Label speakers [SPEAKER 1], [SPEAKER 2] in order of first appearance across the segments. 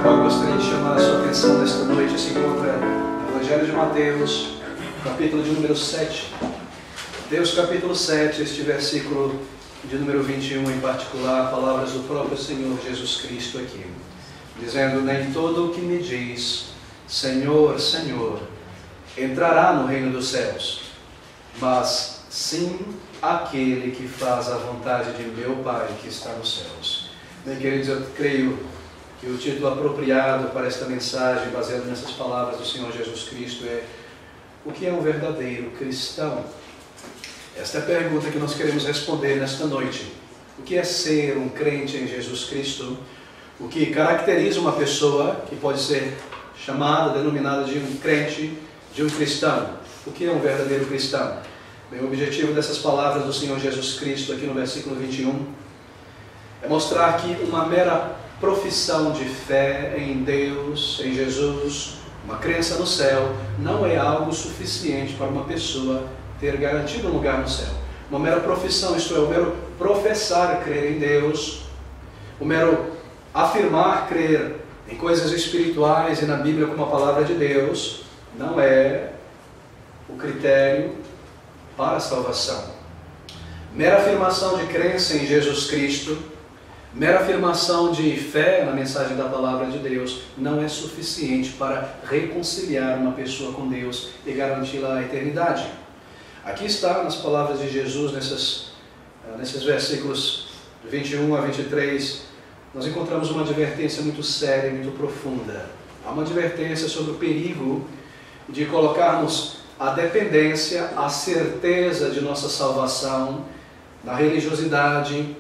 [SPEAKER 1] qual eu gostaria de chamar a sua atenção nesta noite se encontra no Evangelho de Mateus, capítulo de número 7. Mateus capítulo 7, este versículo de número 21 em particular, palavras do próprio Senhor Jesus Cristo aqui, dizendo: nem todo o que me diz Senhor, Senhor, entrará no reino dos céus, mas sim aquele que faz a vontade de meu Pai que está nos céus. Bem, queridos, eu creio que o título apropriado para esta mensagem, baseado nessas palavras do Senhor Jesus Cristo, é: o que é um verdadeiro cristão? Esta é a pergunta que nós queremos responder nesta noite. O que é ser um crente em Jesus Cristo? O que caracteriza uma pessoa que pode ser chamada, denominada de um crente, de um cristão? O que é um verdadeiro cristão? Bem, o objetivo dessas palavras do Senhor Jesus Cristo aqui no versículo 21 é mostrar que uma mera profissão de fé em Deus, em Jesus, uma crença no céu, não é algo suficiente para uma pessoa ter garantido um lugar no céu. Uma mera profissão, isto é, o mero professar crer em Deus, o mero afirmar crer em coisas espirituais e na Bíblia como a palavra de Deus, não é o critério para a salvação. Mera afirmação de crença em Jesus Cristo, mera afirmação de fé na mensagem da palavra de Deus não é suficiente para reconciliar uma pessoa com Deus e garanti-la a eternidade. Aqui está, nas palavras de Jesus, nesses versículos 21 a 23, nós encontramos uma advertência muito séria, muito profunda. Há uma advertência sobre o perigo de colocarmos a dependência, a certeza de nossa salvação na religiosidade,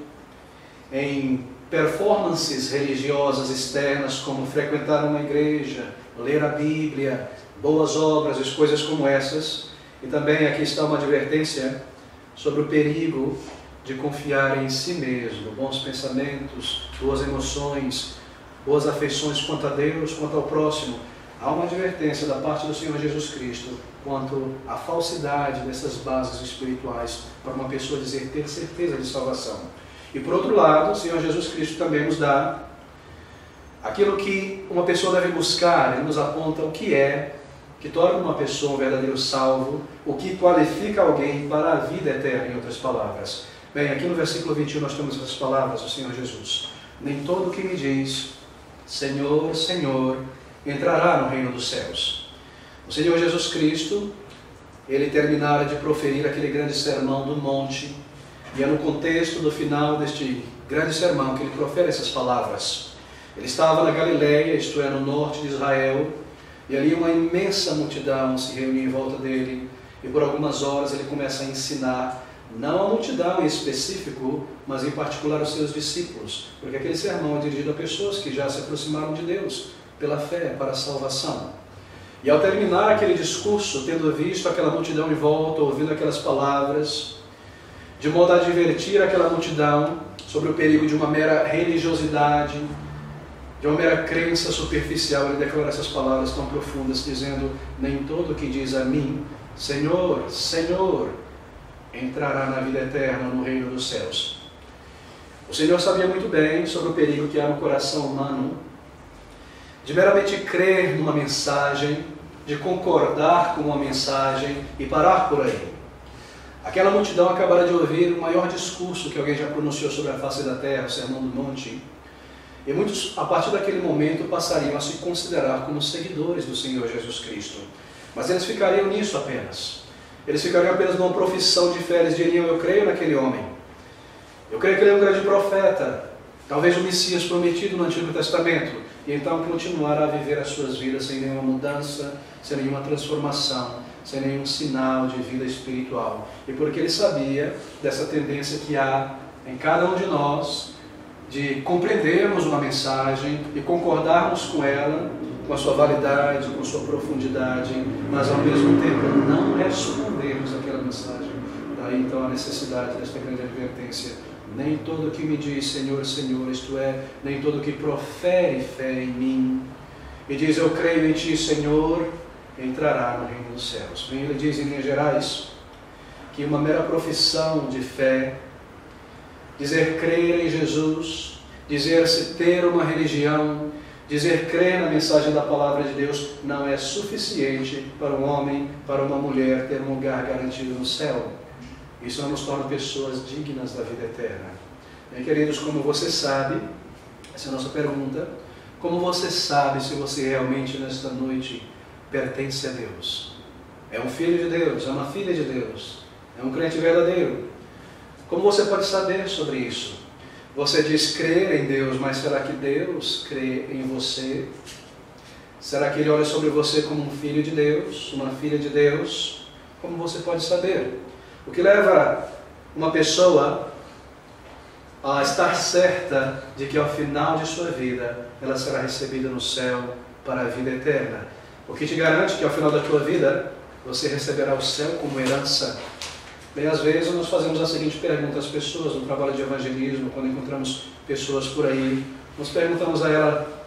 [SPEAKER 1] em performances religiosas externas, como frequentar uma igreja, ler a Bíblia, boas obras e coisas como essas. E também aqui está uma advertência sobre o perigo de confiar em si mesmo, bons pensamentos, boas emoções, boas afeições quanto a Deus, quanto ao próximo. Há uma advertência da parte do Senhor Jesus Cristo quanto à falsidade dessas bases espirituais para uma pessoa dizer ter certeza de salvação. E por outro lado, o Senhor Jesus Cristo também nos dá aquilo que uma pessoa deve buscar. Ele nos aponta o que é que torna uma pessoa um verdadeiro salvo, o que qualifica alguém para a vida eterna, em outras palavras. Bem, aqui no versículo 21 nós temos as palavras do Senhor Jesus: nem todo o que me diz Senhor, Senhor, entrará no reino dos céus. O Senhor Jesus Cristo, ele terminara de proferir aquele grande sermão do monte, e é no contexto do final deste grande sermão que ele profere essas palavras. Ele estava na Galileia, isto é, no norte de Israel, e ali uma imensa multidão se reunia em volta dele, e por algumas horas ele começa a ensinar, não a multidão em específico, mas em particular os seus discípulos, porque aquele sermão é dirigido a pessoas que já se aproximaram de Deus pela fé para a salvação. E ao terminar aquele discurso, tendo visto aquela multidão em volta, ouvindo aquelas palavras, de modo a advertir aquela multidão sobre o perigo de uma mera religiosidade, de uma mera crença superficial, ele declara essas palavras tão profundas, dizendo: nem todo o que diz a mim, Senhor, Senhor, entrará na vida eterna, no reino dos céus. O Senhor sabia muito bem sobre o perigo que há no coração humano de meramente crer numa mensagem, de concordar com uma mensagem e parar por aí. Aquela multidão acabara de ouvir o maior discurso que alguém já pronunciou sobre a face da terra, o Sermão do Monte. E muitos, a partir daquele momento, passariam a se considerar como seguidores do Senhor Jesus Cristo. Mas eles ficariam nisso apenas. Eles ficariam apenas numa profissão de fé. Eles diriam: eu creio naquele homem. Eu creio que ele é um grande profeta, talvez o Messias prometido no Antigo Testamento. E então continuar a viver as suas vidas sem nenhuma mudança, sem nenhuma transformação, sem nenhum sinal de vida espiritual. E porque ele sabia dessa tendência que há em cada um de nós, de compreendermos uma mensagem e concordarmos com ela, com a sua validade, com a sua profundidade, mas ao mesmo tempo não respondermos àquela mensagem. Daí então a necessidade desta grande advertência: nem todo que me diz Senhor, Senhor, isto é, nem todo que profere fé em mim e diz eu creio em Ti, Senhor, entrará no reino dos céus. Bem, ele diz em linhas gerais que uma mera profissão de fé, dizer crer em Jesus, dizer-se ter uma religião, Dizer crer na mensagem da palavra de Deus não é suficiente para um homem, para uma mulher ter um lugar garantido no céu. Isso não nos torna pessoas dignas da vida eterna. Bem, queridos, como você sabe, essa é a nossa pergunta, como você sabe se você realmente nesta noite pertence a Deus? É um filho de Deus, é uma filha de Deus, é um crente verdadeiro. Como você pode saber sobre isso? Você diz crer em Deus, mas será que Deus crê em você? Será que Ele olha sobre você como um filho de Deus, uma filha de Deus? Como você pode saber? O que leva uma pessoa a estar certa de que ao final de sua vida ela será recebida no céu para a vida eterna? O que te garante que ao final da tua vida você receberá o céu como herança? Bem, às vezes nós fazemos a seguinte pergunta às pessoas no trabalho de evangelismo, quando encontramos pessoas por aí, nós perguntamos a ela: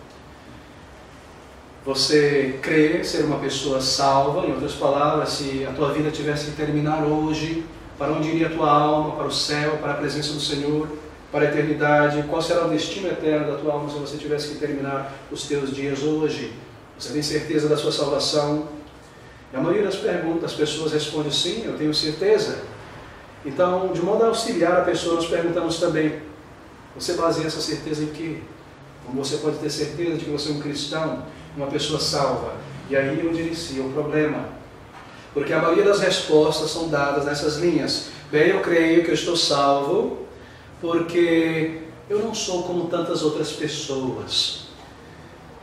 [SPEAKER 1] você crê ser uma pessoa salva? Em outras palavras, se a tua vida tivesse que terminar hoje, para onde iria a tua alma? Para o céu, para a presença do Senhor, para a eternidade? Qual será o destino eterno da tua alma se você tivesse que terminar os teus dias hoje? Você tem certeza da sua salvação? E a maioria das perguntas, as pessoas respondem sim, eu tenho certeza. Então, de modo a auxiliar a pessoa, nós perguntamos também: você baseia essa certeza em quê? Como você pode ter certeza de que você é um cristão, uma pessoa salva? E aí onde inicia o problema. Porque a maioria das respostas são dadas nessas linhas. Bem, eu creio que eu estou salvo porque eu não sou como tantas outras pessoas.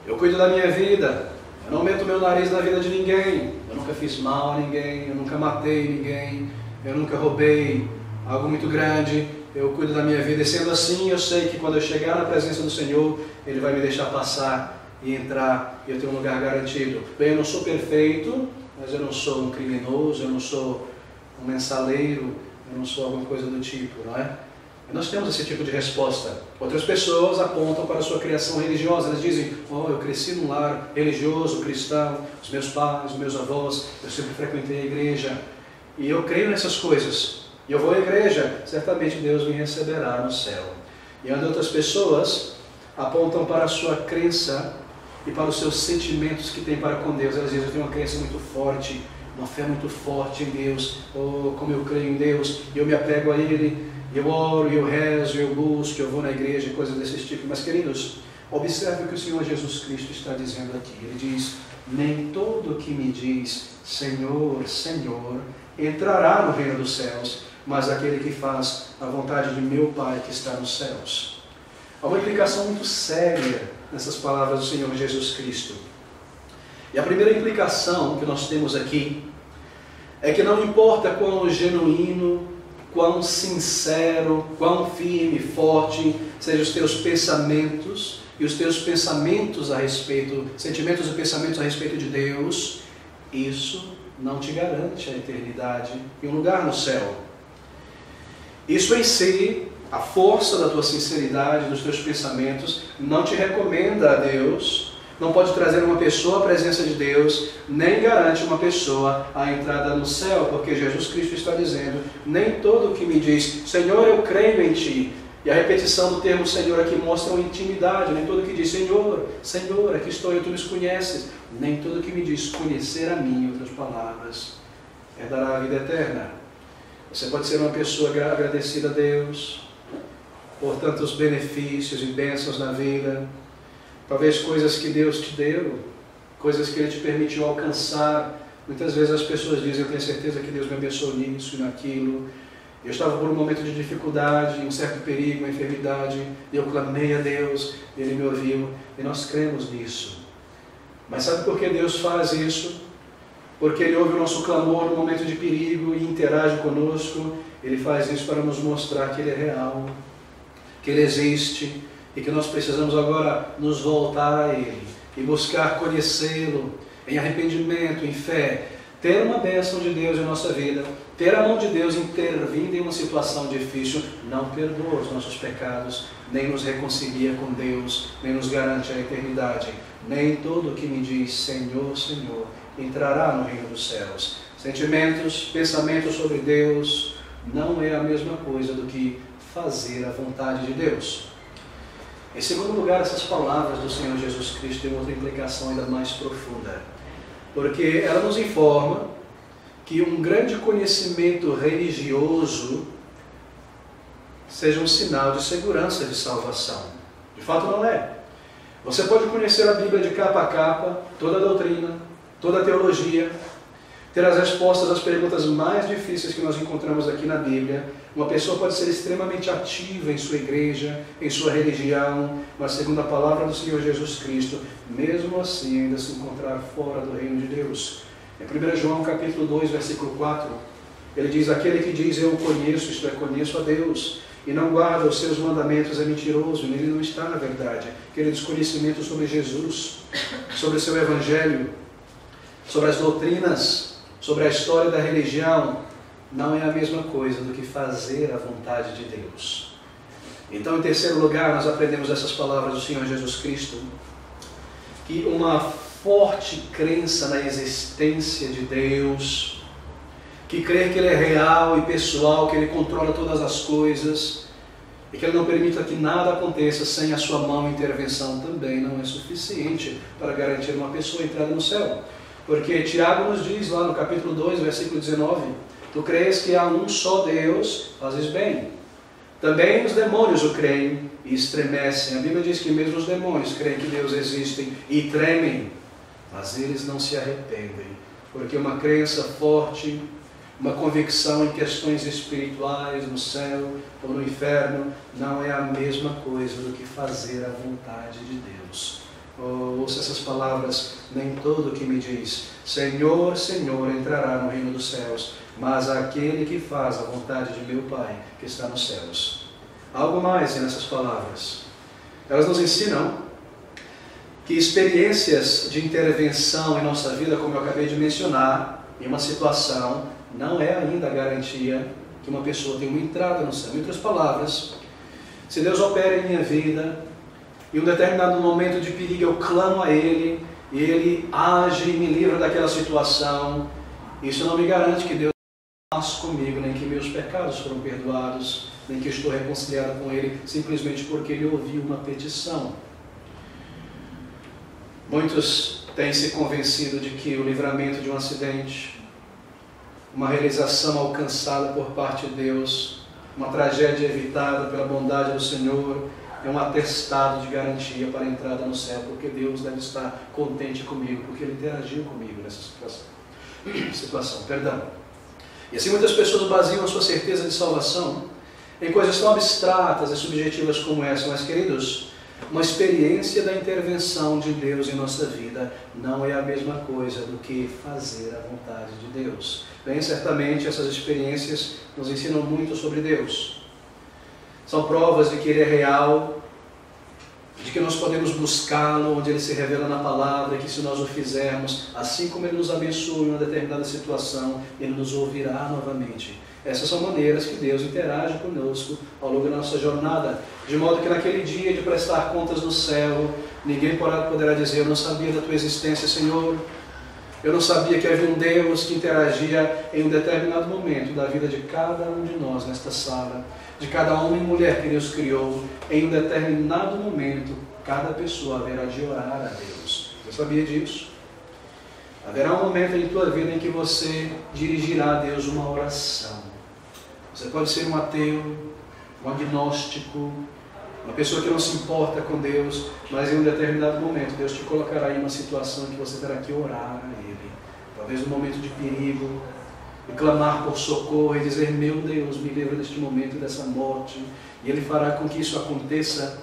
[SPEAKER 1] Eu cuido da minha vida, eu não meto meu nariz na vida de ninguém, eu nunca fiz mal a ninguém, eu nunca matei ninguém, eu nunca roubei algo muito grande, eu cuido da minha vida. E sendo assim, eu sei que quando eu chegar na presença do Senhor, Ele vai me deixar passar e entrar, e eu tenho um lugar garantido. Bem, eu não sou perfeito, mas eu não sou um criminoso, eu não sou um mensaleiro, eu não sou alguma coisa do tipo, não é? E nós temos esse tipo de resposta. Outras pessoas apontam para a sua criação religiosa. Elas dizem: oh, eu cresci num lar religioso, cristão, os meus pais, os meus avós, eu sempre frequentei a igreja, e eu creio nessas coisas, e eu vou à igreja, certamente Deus me receberá no céu. E onde outras pessoas apontam para a sua crença e para os seus sentimentos que tem para com Deus. Elas dizem: eu tenho uma crença muito forte, uma fé muito forte em Deus, oh, como eu creio em Deus, e eu me apego a Ele, eu oro, eu rezo, eu busco, eu vou na igreja, coisas desse tipo. Mas, queridos, observe o que o Senhor Jesus Cristo está dizendo aqui. Ele diz: nem todo que me diz Senhor, Senhor, entrará no reino dos céus, mas aquele que faz a vontade de meu Pai que está nos céus. Há uma implicação muito séria nessas palavras do Senhor Jesus Cristo. E a primeira implicação que nós temos aqui é que não importa quão genuíno, quão sincero, quão firme, forte sejam os teus pensamentos e os teus pensamentos a respeito, sentimentos e pensamentos a respeito de Deus, isso não te garante a eternidade e um lugar no céu. Isso em si, a força da tua sinceridade, dos teus pensamentos, não te recomenda a Deus, não pode trazer uma pessoa à presença de Deus, nem garante uma pessoa a entrada no céu, porque Jesus Cristo está dizendo: nem todo que me diz Senhor, eu creio em Ti. E a repetição do termo Senhor aqui mostra uma intimidade. Nem todo que diz Senhor, Senhor, aqui estou eu, Tu nos conheces. Nem todo que me diz conhecer a mim, em outras palavras, herdará a vida eterna. Você pode ser uma pessoa agradecida a Deus por tantos benefícios e bênçãos na vida, talvez coisas que Deus te deu, coisas que Ele te permitiu alcançar. Muitas vezes as pessoas dizem: eu tenho certeza que Deus me abençoou nisso e naquilo. Eu estava por um momento de dificuldade, um certo perigo, uma enfermidade, e eu clamei a Deus, e Ele me ouviu, e nós cremos nisso. Mas sabe por que Deus faz isso? Porque Ele ouve o nosso clamor no momento de perigo e interage conosco. Ele faz isso para nos mostrar que Ele é real, que Ele existe, e que nós precisamos agora nos voltar a Ele e buscar conhecê-lo em arrependimento, em fé, ter uma bênção de Deus em nossa vida, ter a mão de Deus intervindo em uma situação difícil, não perdoa os nossos pecados, nem nos reconcilia com Deus, nem nos garante a eternidade. Nem todo que me diz Senhor, Senhor, entrará no reino dos céus. Sentimentos, pensamentos sobre Deus não é a mesma coisa do que fazer a vontade de Deus. Em segundo lugar, essas palavras do Senhor Jesus Cristo têm outra implicação ainda mais profunda, porque ela nos informa que um grande conhecimento religioso seja um sinal de segurança de salvação. De fato não é. Você pode conhecer a Bíblia de capa a capa, toda a doutrina, toda a teologia, ter as respostas às perguntas mais difíceis que nós encontramos aqui na Bíblia. Uma pessoa pode ser extremamente ativa em sua igreja, em sua religião, mas segundo a palavra do Senhor Jesus Cristo, mesmo assim ainda se encontrar fora do reino de Deus. Em 1 João capítulo 2, versículo 4, ele diz: aquele que diz eu conheço, isto é, conheço a Deus, e não guarda os seus mandamentos é mentiroso, nele não está na verdade. Aquele desconhecimento sobre Jesus, sobre o seu evangelho, sobre as doutrinas, sobre a história da religião, não é a mesma coisa do que fazer a vontade de Deus. Então, em terceiro lugar, nós aprendemos essas palavras do Senhor Jesus Cristo, que uma forte crença na existência de Deus, que crer que Ele é real e pessoal, que Ele controla todas as coisas, e que Ele não permita que nada aconteça sem a sua mão e intervenção, também não é suficiente para garantir uma pessoa entrada no céu. Porque Tiago nos diz lá no capítulo 2, versículo 19, tu crês que há um só Deus, fazes bem. Também os demônios o creem e estremecem. A Bíblia diz que mesmo os demônios creem que Deus existe e tremem, mas eles não se arrependem, porque uma crença forte, uma convicção em questões espirituais, no céu ou no inferno, não é a mesma coisa do que fazer a vontade de Deus. Ouça essas palavras: nem todo que me diz Senhor, Senhor entrará no reino dos céus, mas aquele que faz a vontade de meu Pai que está nos céus. Algo mais nessas palavras. Elas nos ensinam que experiências de intervenção em nossa vida, como eu acabei de mencionar, em uma situação, não é ainda a garantia que uma pessoa tenha uma entrada no céu. Em outras palavras, se Deus opera em minha vida, em um determinado momento de perigo eu clamo a Ele, e Ele age e me livra daquela situação, isso não me garante que Deus faz comigo, nem que meus pecados foram perdoados, nem que estou reconciliado com Ele, simplesmente porque Ele ouviu uma petição. Muitos têm se convencido de que o livramento de um acidente, uma realização alcançada por parte de Deus, uma tragédia evitada pela bondade do Senhor, é um atestado de garantia para a entrada no céu, porque Deus deve estar contente comigo, porque Ele interagiu comigo nessa situação. E assim muitas pessoas baseiam a sua certeza de salvação em coisas tão abstratas e subjetivas como essa, mas queridos, uma experiência da intervenção de Deus em nossa vida não é a mesma coisa do que fazer a vontade de Deus. Bem, certamente essas experiências nos ensinam muito sobre Deus. São provas de que Ele é real, de que nós podemos buscá-lo onde Ele se revela na palavra, e que se nós o fizermos, assim como Ele nos abençoa em uma determinada situação, Ele nos ouvirá novamente. Essas são maneiras que Deus interage conosco ao longo da nossa jornada, de modo que naquele dia de prestar contas no céu, ninguém poderá dizer: eu não sabia da tua existência, Senhor, eu não sabia que havia um Deus que interagia em um determinado momento da vida de cada um de nós nesta sala, de cada homem e mulher que Deus criou. Em um determinado momento, cada pessoa haverá de orar a Deus. Você sabia disso? Haverá um momento em tua vida em que você dirigirá a Deus uma oração. Você pode ser um ateu, um agnóstico, uma pessoa que não se importa com Deus, mas em um determinado momento Deus te colocará em uma situação em que você terá que orar a Ele. Talvez um momento de perigo, e clamar por socorro e dizer: meu Deus, me livra deste momento e dessa morte. E Ele fará com que isso aconteça,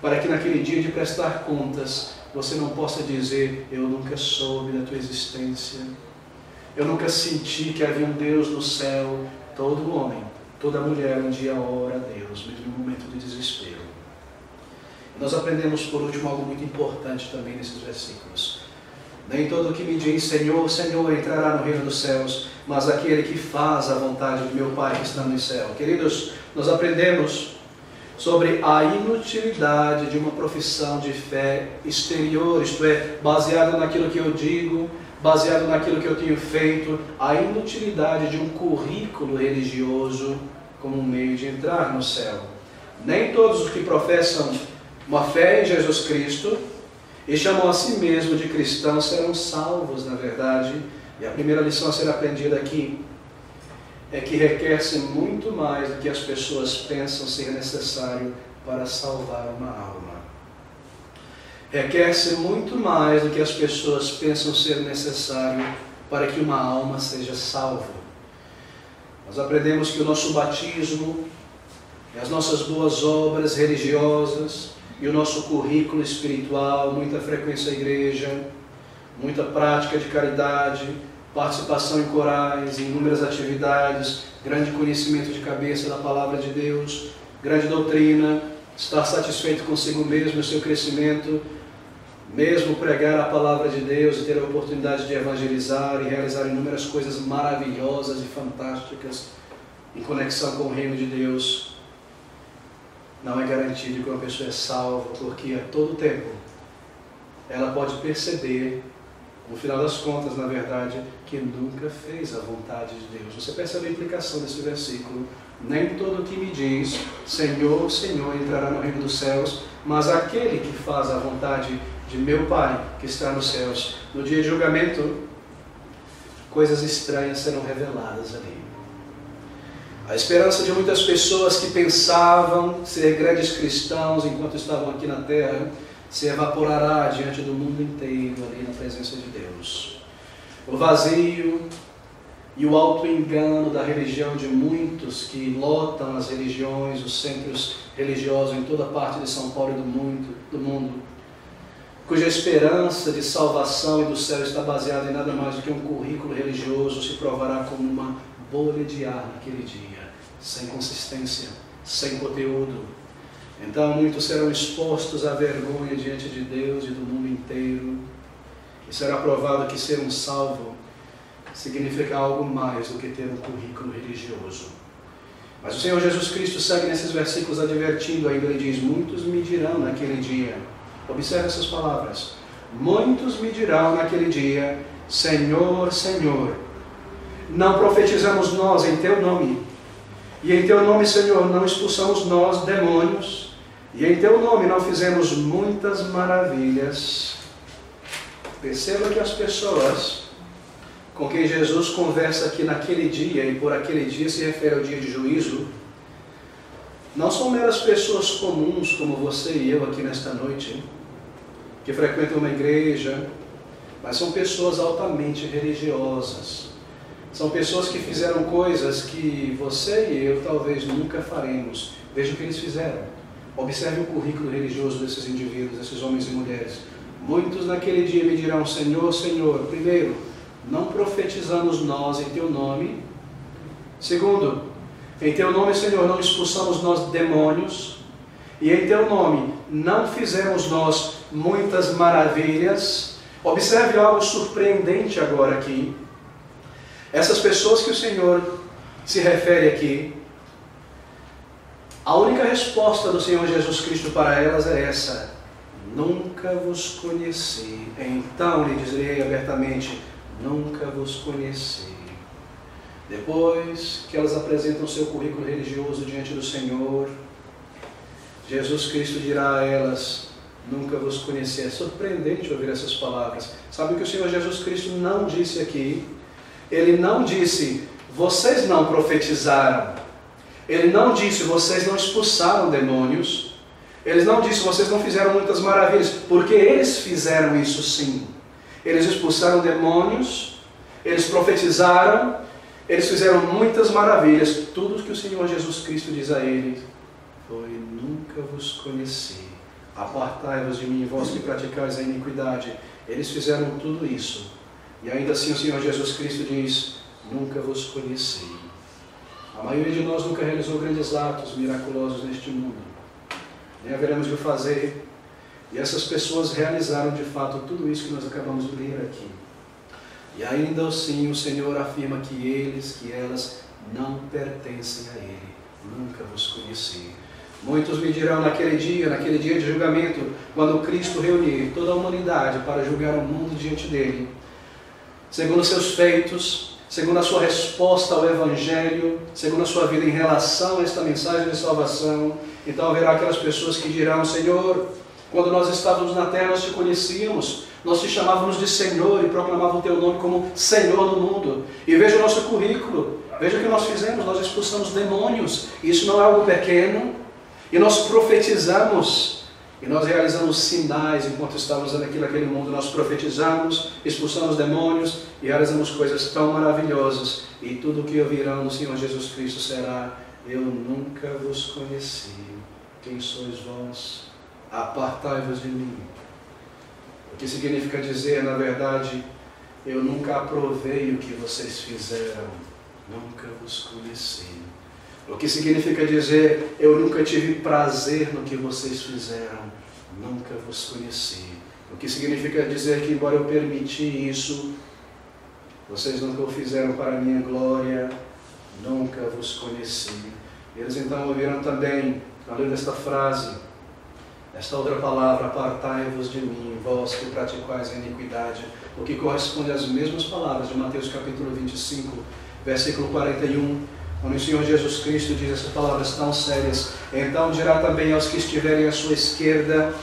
[SPEAKER 1] para que naquele dia de prestar contas, você não possa dizer: eu nunca soube da tua existência, eu nunca senti que havia um Deus no céu. Todo homem, toda mulher um dia ora a Deus, mesmo em um momento de desespero. E nós aprendemos por último algo muito importante também nesses versículos. Nem todo que me diz Senhor, Senhor entrará no reino dos céus, mas aquele que faz a vontade de meu Pai que está no céu. Queridos, nós aprendemos sobre a inutilidade de uma profissão de fé exterior, isto é, baseada naquilo que eu digo, baseado naquilo que eu tenho feito, a inutilidade de um currículo religioso como um meio de entrar no céu. Nem todos os que professam uma fé em Jesus Cristo, e chamam a si mesmo de cristãos, serão salvos, na verdade. E a primeira lição a ser aprendida aqui é que requer-se muito mais do que as pessoas pensam ser necessário para salvar uma alma. Requer-se muito mais do que as pessoas pensam ser necessário para que uma alma seja salva. Nós aprendemos que o nosso batismo, e as nossas boas obras religiosas, e o nosso currículo espiritual, muita frequência à igreja, muita prática de caridade, participação em corais, em inúmeras atividades, grande conhecimento de cabeça da palavra de Deus, grande doutrina, estar satisfeito consigo mesmo, o seu crescimento, mesmo pregar a palavra de Deus e ter a oportunidade de evangelizar e realizar inúmeras coisas maravilhosas e fantásticas em conexão com o reino de Deus, não é garantido que uma pessoa é salva, porque a todo tempo ela pode perceber, no final das contas, na verdade, que nunca fez a vontade de Deus. Você percebe a implicação desse versículo? Nem todo que me diz, Senhor, Senhor, entrará no reino dos céus, mas aquele que faz a vontade de meu Pai, que está nos céus. No dia de julgamento, coisas estranhas serão reveladas ali. A esperança de muitas pessoas que pensavam ser grandes cristãos enquanto estavam aqui na terra se evaporará diante do mundo inteiro ali na presença de Deus. O vazio e o auto-engano da religião de muitos que lotam as religiões, os centros religiosos em toda parte de São Paulo e do mundo, cuja esperança de salvação e do céu está baseada em nada mais do que um currículo religioso, se provará como uma bolha de ar naquele dia, sem consistência, sem conteúdo. Então muitos serão expostos à vergonha diante de Deus e do mundo inteiro, e será provado que ser um salvo significa algo mais do que ter um currículo religioso. Mas o Senhor Jesus Cristo segue nesses versículos advertindo ainda, ele diz, muitos me dirão naquele dia, observe essas palavras, muitos me dirão naquele dia, Senhor, Senhor, não profetizamos nós em Teu nome, e em Teu nome, Senhor, não expulsamos nós demônios, e em Teu nome não fizemos muitas maravilhas. Perceba que as pessoas com quem Jesus conversa aqui naquele dia, e por aquele dia se refere ao dia de juízo, não são meras pessoas comuns como você e eu aqui nesta noite, que frequentam uma igreja, mas são pessoas altamente religiosas. São pessoas que fizeram coisas que você e eu talvez nunca faremos. Veja o que eles fizeram. Observe o currículo religioso desses indivíduos, desses homens e mulheres. Muitos naquele dia me dirão, Senhor, Senhor, primeiro, não profetizamos nós em Teu nome. Segundo, em Teu nome, Senhor, não expulsamos nós demônios. E em Teu nome não fizemos nós muitas maravilhas. Observe algo surpreendente agora aqui. Essas pessoas que o Senhor se refere aqui, a única resposta do Senhor Jesus Cristo para elas é essa: nunca vos conheci. Então lhe dizerei abertamente, nunca vos conheci. Depois que elas apresentam seu currículo religioso diante do Senhor, Jesus Cristo dirá a elas, nunca vos conheci. É surpreendente ouvir essas palavras. Sabe o que o Senhor Jesus Cristo não disse aqui? Ele não disse, vocês não profetizaram. Ele não disse, vocês não expulsaram demônios. Ele não disse, vocês não fizeram muitas maravilhas. Porque eles fizeram isso sim. Eles expulsaram demônios, eles profetizaram, eles fizeram muitas maravilhas. Tudo que o Senhor Jesus Cristo diz a eles foi, nunca vos conheci. Apartai-vos de mim, vós que praticais a iniquidade. Eles fizeram tudo isso. E ainda assim o Senhor Jesus Cristo diz, nunca vos conheci. A maioria de nós nunca realizou grandes atos miraculosos neste mundo. Nem haveremos de o fazer. E essas pessoas realizaram de fato tudo isso que nós acabamos de ler aqui. E ainda assim o Senhor afirma que eles, que elas não pertencem a Ele. Nunca vos conheci. Muitos me dirão naquele dia de julgamento, quando Cristo reunir toda a humanidade para julgar o mundo diante dele, segundo seus feitos, segundo a sua resposta ao Evangelho, segundo a sua vida em relação a esta mensagem de salvação, então haverá aquelas pessoas que dirão: Senhor, quando nós estávamos na terra nós te conhecíamos, nós te chamávamos de Senhor e proclamávamos o teu nome como Senhor no mundo. E veja o nosso currículo, veja o que nós fizemos, nós expulsamos demônios, e isso não é algo pequeno, e nós profetizamos, e nós realizamos sinais enquanto estávamos naquele mundo. Nós profetizamos, expulsamos demônios e realizamos coisas tão maravilhosas. E tudo o que ouvirão do Senhor Jesus Cristo será: eu nunca vos conheci. Quem sois vós? Apartai-vos de mim. O que significa dizer, na verdade, eu nunca aprovei o que vocês fizeram, nunca vos conheci. O que significa dizer, eu nunca tive prazer no que vocês fizeram, nunca vos conheci. O que significa dizer que, embora eu permiti isso, vocês nunca o fizeram para a minha glória, nunca vos conheci. Eles então ouviram também, além desta frase, esta outra palavra: apartai-vos de mim, vós que praticais a iniquidade, o que corresponde às mesmas palavras de Mateus capítulo 25, versículo 41, onde o Senhor Jesus Cristo diz essas palavras tão sérias: então dirá também aos que estiverem à sua esquerda: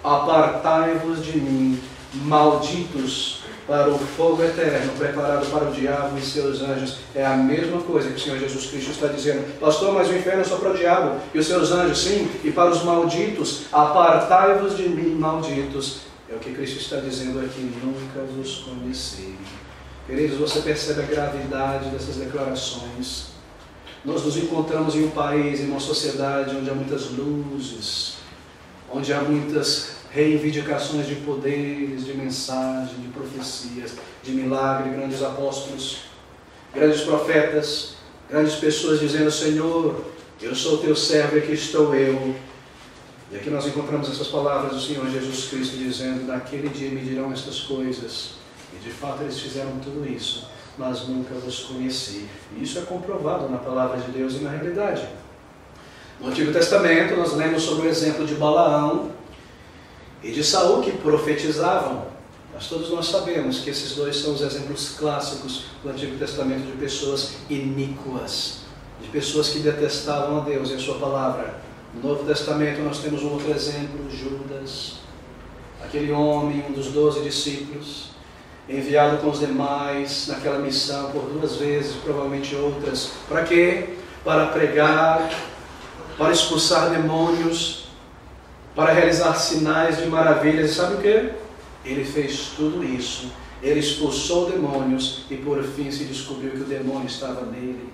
[SPEAKER 1] apartai-vos de mim, malditos, para o fogo eterno, preparado para o diabo e seus anjos. É a mesma coisa que o Senhor Jesus Cristo está dizendo: pastor, mas o inferno é só para o diabo e os seus anjos. Sim, e para os malditos, apartai-vos de mim, malditos. É o que Cristo está dizendo aqui: nunca vos conheci. Queridos, você percebe a gravidade dessas declarações? Nós nos encontramos em um país, em uma sociedade onde há muitas luzes, onde há muitas reivindicações de poderes, de mensagem, de profecias, de milagre, grandes apóstolos, grandes profetas, grandes pessoas dizendo: Senhor, eu sou teu servo e aqui estou eu. E aqui nós encontramos essas palavras do Senhor Jesus Cristo dizendo: naquele dia me dirão estas coisas. E de fato eles fizeram tudo isso, mas nunca vos conheci. E isso é comprovado na palavra de Deus e na realidade. No Antigo Testamento nós lemos sobre o exemplo de Balaão e de Saul, que profetizavam. Mas todos nós sabemos que esses dois são os exemplos clássicos do Antigo Testamento de pessoas iníquas, de pessoas que detestavam a Deus e a sua palavra. No Novo Testamento nós temos um outro exemplo: Judas, aquele homem, um dos 12 discípulos, enviado com os demais naquela missão por 2 vezes, provavelmente outras. Para quê? Para pregar, para expulsar demônios, para realizar sinais de maravilhas. E sabe o que? Ele fez tudo isso. Ele expulsou demônios e por fim se descobriu que o demônio estava nele.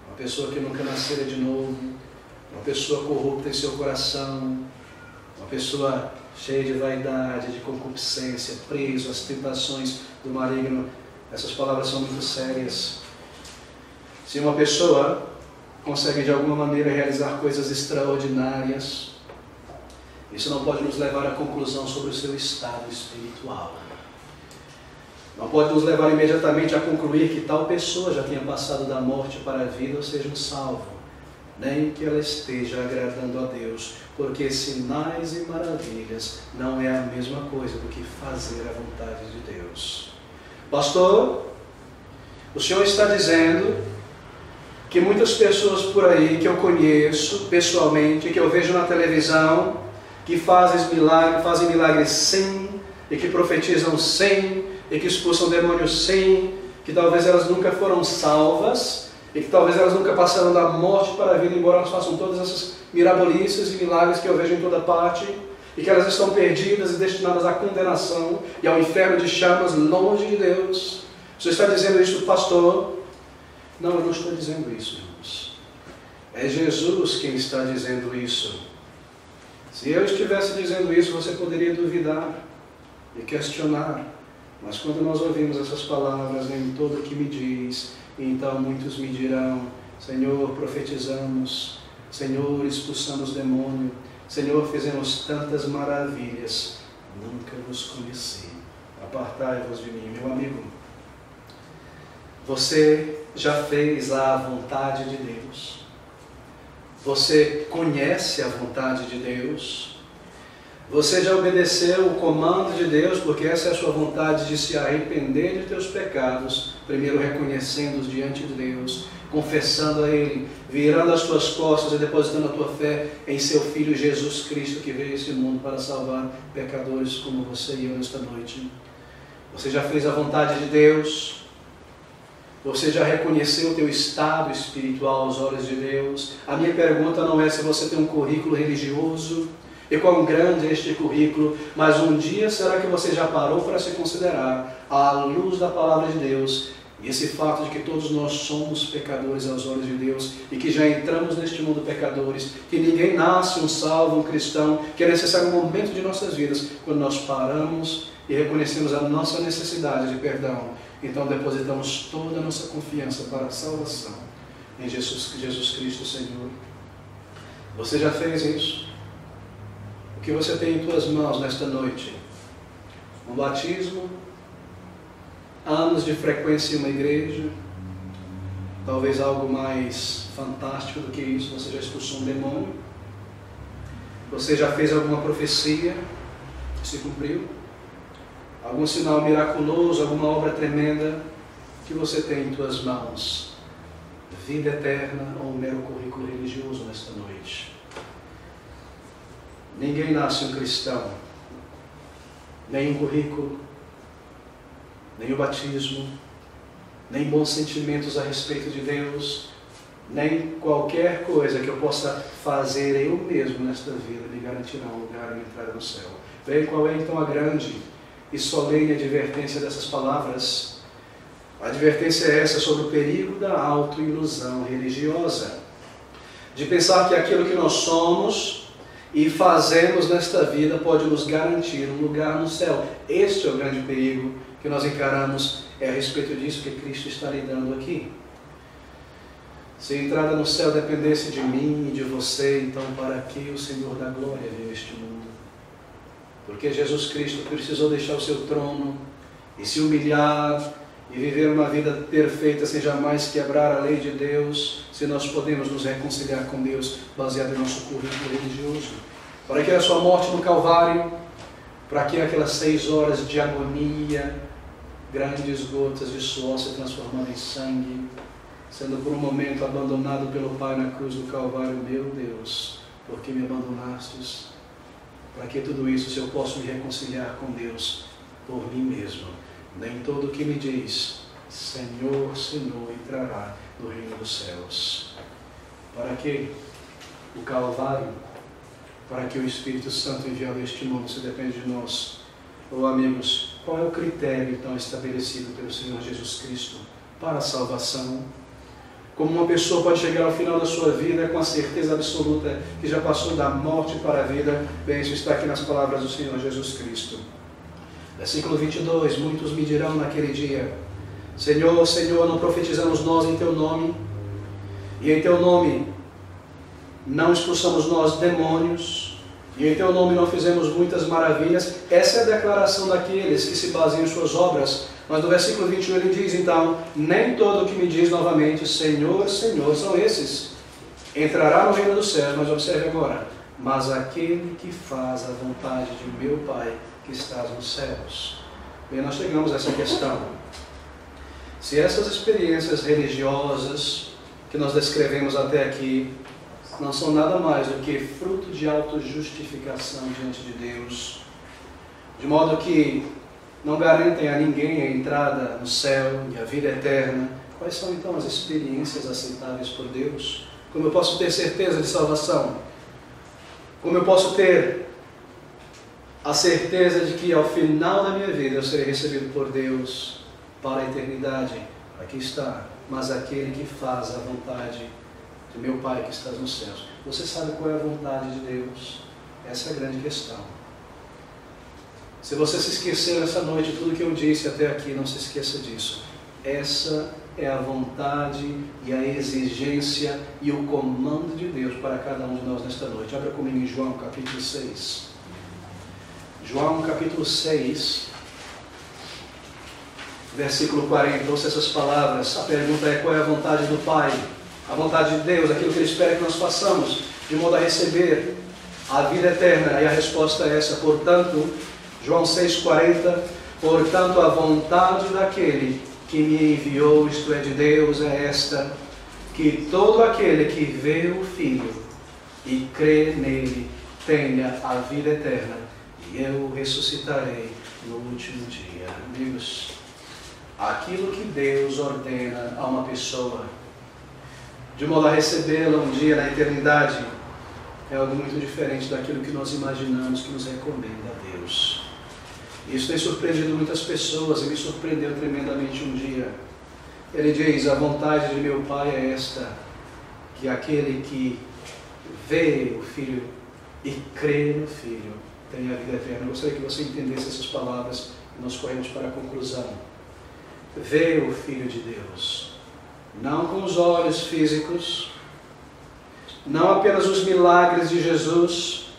[SPEAKER 1] Uma pessoa que nunca nascera de novo, uma pessoa corrupta em seu coração, uma pessoa cheia de vaidade, de concupiscência, preso às tentações do maligno. Essas palavras são muito sérias. Se uma pessoa consegue de alguma maneira realizar coisas extraordinárias, isso não pode nos levar à conclusão sobre o seu estado espiritual. Não pode nos levar imediatamente a concluir que tal pessoa já tenha passado da morte para a vida ou seja um salvo, nem que ela esteja agradando a Deus, porque sinais e maravilhas não é a mesma coisa do que fazer a vontade de Deus. Pastor, o Senhor está dizendo que muitas pessoas por aí que eu conheço pessoalmente, que eu vejo na televisão, que fazem milagres sim, e que profetizam sim, e que expulsam demônios sim, que talvez elas nunca foram salvas, e que talvez elas nunca passaram da morte para a vida, embora elas façam todas essas mirabolices e milagres que eu vejo em toda parte, e que elas estão perdidas e destinadas à condenação e ao inferno de chamas, longe de Deus. Você está dizendo isso, pastor? Não, eu não estou dizendo isso, irmãos. É Jesus quem está dizendo isso. Se eu estivesse dizendo isso, você poderia duvidar e questionar. Mas quando nós ouvimos essas palavras, nem todo o que me diz, então muitos me dirão: Senhor, profetizamos, Senhor, expulsamos demônio, Senhor, fizemos tantas maravilhas, nunca vos conheci. Apartai-vos de mim. Meu amigo, você já fez a vontade de Deus? Você conhece a vontade de Deus? Você já obedeceu o comando de Deus, porque essa é a sua vontade de se arrepender de teus pecados, primeiro reconhecendo-os diante de Deus, confessando a Ele, virando as tuas costas e depositando a tua fé em seu Filho Jesus Cristo, que veio a esse mundo para salvar pecadores como você e eu nesta noite. Você já fez a vontade de Deus? Você já reconheceu o teu estado espiritual aos olhos de Deus? A minha pergunta não é se você tem um currículo religioso, e quão grande é este currículo, mas um dia será que você já parou para se considerar à luz da palavra de Deus e esse fato de que todos nós somos pecadores aos olhos de Deus e que já entramos neste mundo pecadores, que ninguém nasce um salvo, um cristão, que é necessário um momento de nossas vidas quando nós paramos e reconhecemos a nossa necessidade de perdão. Então depositamos toda a nossa confiança para a salvação em Jesus Cristo, Senhor. Você já fez isso? O que você tem em tuas mãos nesta noite? Um batismo? Anos de frequência em uma igreja? Talvez algo mais fantástico do que isso. Você já expulsou um demônio? Você já fez alguma profecia que se cumpriu? Algum sinal miraculoso, alguma obra tremenda que você tem em tuas mãos? Vida eterna ou um mero currículo religioso nesta noite? Ninguém nasce um cristão, nem um currículo, nem o batismo, nem bons sentimentos a respeito de Deus, nem qualquer coisa que eu possa fazer eu mesmo nesta vida me garantirá um lugar e entrada no céu. Bem, qual é então a grande e solene advertência dessas palavras? A advertência é essa sobre o perigo da autoilusão religiosa, de pensar que aquilo que nós somos e fazemos nesta vida pode nos garantir um lugar no céu. Este é o grande perigo que nós encaramos, é a respeito disso que Cristo está lidando aqui. Se a entrada no céu dependesse de mim e de você, então para que o Senhor da glória veio a este mundo? Porque Jesus Cristo precisou deixar o seu trono e se humilhar e viver uma vida perfeita sem jamais quebrar a lei de Deus, se nós podemos nos reconciliar com Deus baseado em nosso currículo religioso. Para que a sua morte no Calvário, para que aquelas 6 horas de agonia, grandes gotas de suor se transformando em sangue, sendo por um momento abandonado pelo Pai na cruz do Calvário, meu Deus, por que me abandonastes? Para que tudo isso, se eu posso me reconciliar com Deus por mim mesmo? Nem todo o que me diz, Senhor, Senhor, entrará no reino dos céus. Para que o Calvário? Para que o Espírito Santo enviado a este mundo se depende de nós? Oh, amigos, qual é o critério então estabelecido pelo Senhor Jesus Cristo para a salvação? Como uma pessoa pode chegar ao final da sua vida com a certeza absoluta que já passou da morte para a vida? Bem, isso está aqui nas palavras do Senhor Jesus Cristo. Versículo 22, muitos me dirão naquele dia, Senhor, Senhor, não profetizamos nós em Teu nome, e em Teu nome não expulsamos nós demônios, e em Teu nome não fizemos muitas maravilhas. Essa é a declaração daqueles que se baseiam em suas obras. Mas no versículo 21 ele diz, então, nem todo o que me diz novamente, Senhor, Senhor, são esses, entrará no reino dos céus. Mas observe agora, mas aquele que faz a vontade de meu Pai, que estás nos céus. Bem, nós chegamos a essa questão. Se essas experiências religiosas que nós descrevemos até aqui não são nada mais do que fruto de autojustificação diante de Deus, de modo que não garantem a ninguém a entrada no céu e a vida eterna, quais são então as experiências aceitáveis por Deus? Como eu posso ter certeza de salvação? Como eu posso ter a certeza de que ao final da minha vida eu serei recebido por Deus para a eternidade? Aqui está, mas aquele que faz a vontade de meu Pai que está nos céus. Você sabe qual é a vontade de Deus? Essa é a grande questão. Se você se esquecer essa noite tudo que eu disse até aqui, não se esqueça disso. Essa é a vontade e a exigência e o comando de Deus para cada um de nós nesta noite. Abra comigo em João capítulo 6. João capítulo 6, versículo 40. Ouça essas palavras. A pergunta é: qual é a vontade do Pai? A vontade de Deus, aquilo que Ele espera que nós façamos, de modo a receber a vida eterna? E a resposta é essa. Portanto, João 6,40, portanto a vontade daquele que me enviou, isto é, de Deus, é esta, que todo aquele que vê o Filho e crê nele tenha a vida eterna, e eu ressuscitarei no último dia. Amigos, aquilo que Deus ordena a uma pessoa, de modo a recebê-la um dia na eternidade, é algo muito diferente daquilo que nós imaginamos que nos recomenda a Deus. Isso tem surpreendido muitas pessoas, e me surpreendeu tremendamente um dia. Ele diz, a vontade de meu Pai é esta, que aquele que vê o Filho e crê no Filho tenha a vida eterna. Eu gostaria que você entendesse essas palavras e nós corremos para a conclusão. Vê o Filho de Deus, não com os olhos físicos, não apenas os milagres de Jesus,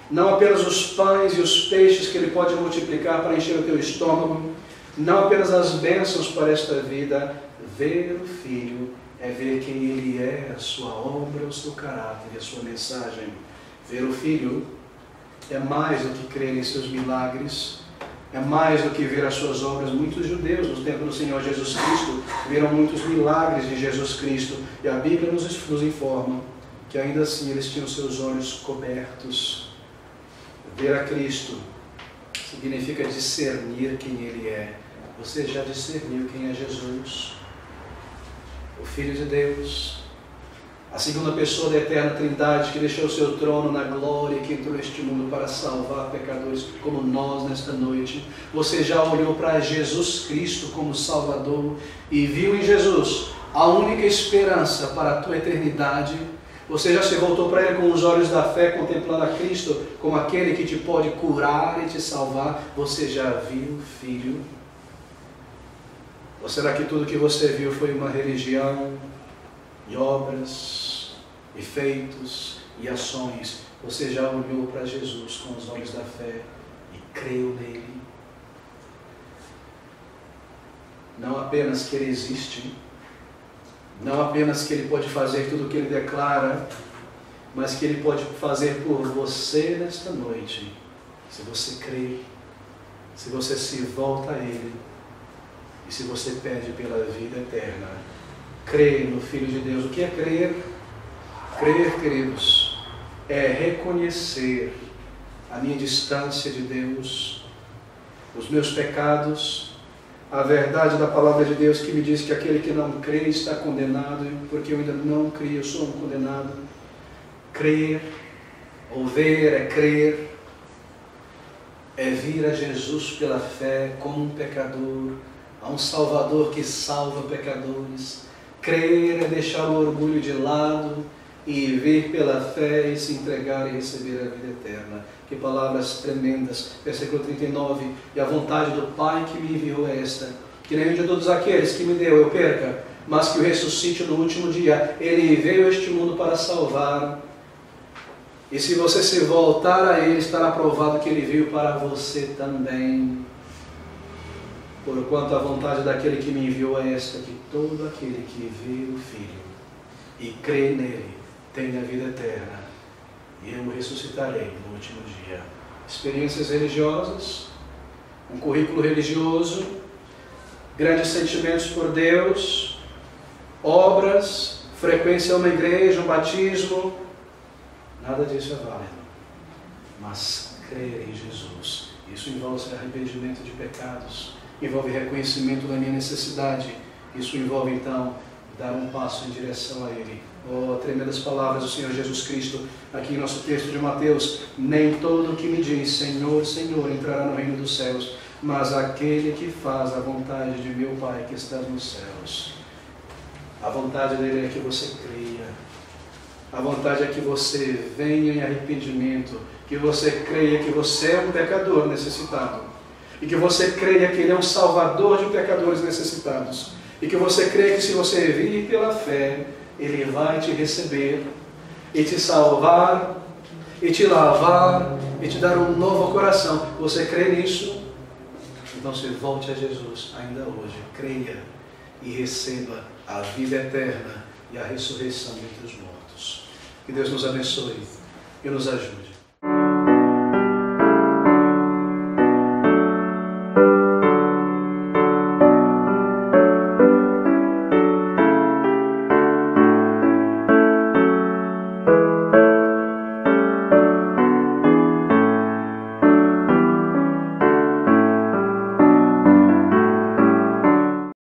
[SPEAKER 1] não apenas os pães e os peixes que Ele pode multiplicar para encher o teu estômago, não apenas as bênçãos para esta vida. Ver o Filho é ver quem Ele é, a sua obra, o seu caráter e a sua mensagem. Ver o Filho é mais do que crer em seus milagres, é mais do que ver as suas obras. Muitos judeus no tempo do Senhor Jesus Cristo viram muitos milagres de Jesus Cristo, e a Bíblia nos informa que ainda assim eles tinham seus olhos cobertos. Ver a Cristo significa discernir quem Ele é. Você já discerniu quem é Jesus? O Filho de Deus, a segunda pessoa da eterna Trindade, que deixou o seu trono na glória e que entrou neste mundo para salvar pecadores como nós nesta noite. Você já olhou para Jesus Cristo como Salvador e viu em Jesus a única esperança para a tua eternidade? Você já se voltou para Ele com os olhos da fé, contemplando a Cristo como aquele que te pode curar e te salvar? Você já viu o Filho? Ou será que tudo que você viu foi uma religião, e obras, e feitos, e ações? Você já olhou para Jesus com os olhos da fé e creu nele? Não apenas que Ele existe, não apenas que Ele pode fazer tudo o que Ele declara, mas que Ele pode fazer por você nesta noite, se você crê, se você se volta a Ele, e se você pede pela vida eterna. Crer no Filho de Deus. O que é crer? Crer, queridos, é reconhecer a minha distância de Deus, os meus pecados, a verdade da palavra de Deus que me diz que aquele que não crê está condenado, porque eu ainda não criei, eu sou um condenado. Crer, ou ver, é crer, é vir a Jesus pela fé como um pecador, a um Salvador que salva pecadores. Crer é deixar o orgulho de lado e vir pela fé e se entregar e receber a vida eterna. Que palavras tremendas. Versículo 39. E a vontade do Pai que me enviou é esta, que nenhum de todos aqueles que me deu eu perca, mas que o ressuscite no último dia. Ele veio a este mundo para salvar. E se você se voltar a Ele, estará provado que Ele veio para você também. Porquanto a vontade daquele que me enviou é esta, que todo aquele que vê o Filho e crê nele tenha a vida eterna, e eu o ressuscitarei no último dia. Experiências religiosas, um currículo religioso, grandes sentimentos por Deus, obras, frequência a uma igreja, um batismo, nada disso é válido. Mas crer em Jesus, isso envolve arrependimento de pecados, envolve reconhecimento da minha necessidade. Isso envolve, então, dar um passo em direção a Ele. Oh, tremendas palavras do Senhor Jesus Cristo, aqui em nosso texto de Mateus. Nem todo o que me diz, Senhor, Senhor, entrará no reino dos céus, mas aquele que faz a vontade de meu Pai que está nos céus. A vontade dele é que você creia. A vontade é que você venha em arrependimento, que você creia que você é um pecador necessitado, e que você creia que Ele é um salvador de pecadores necessitados, e que você creia que se você vir pela fé, Ele vai te receber, e te salvar, e te lavar, e te dar um novo coração. Você crê nisso? Então se volte a Jesus ainda hoje, creia e receba a vida eterna e a ressurreição entre os mortos. Que Deus nos abençoe e nos ajude.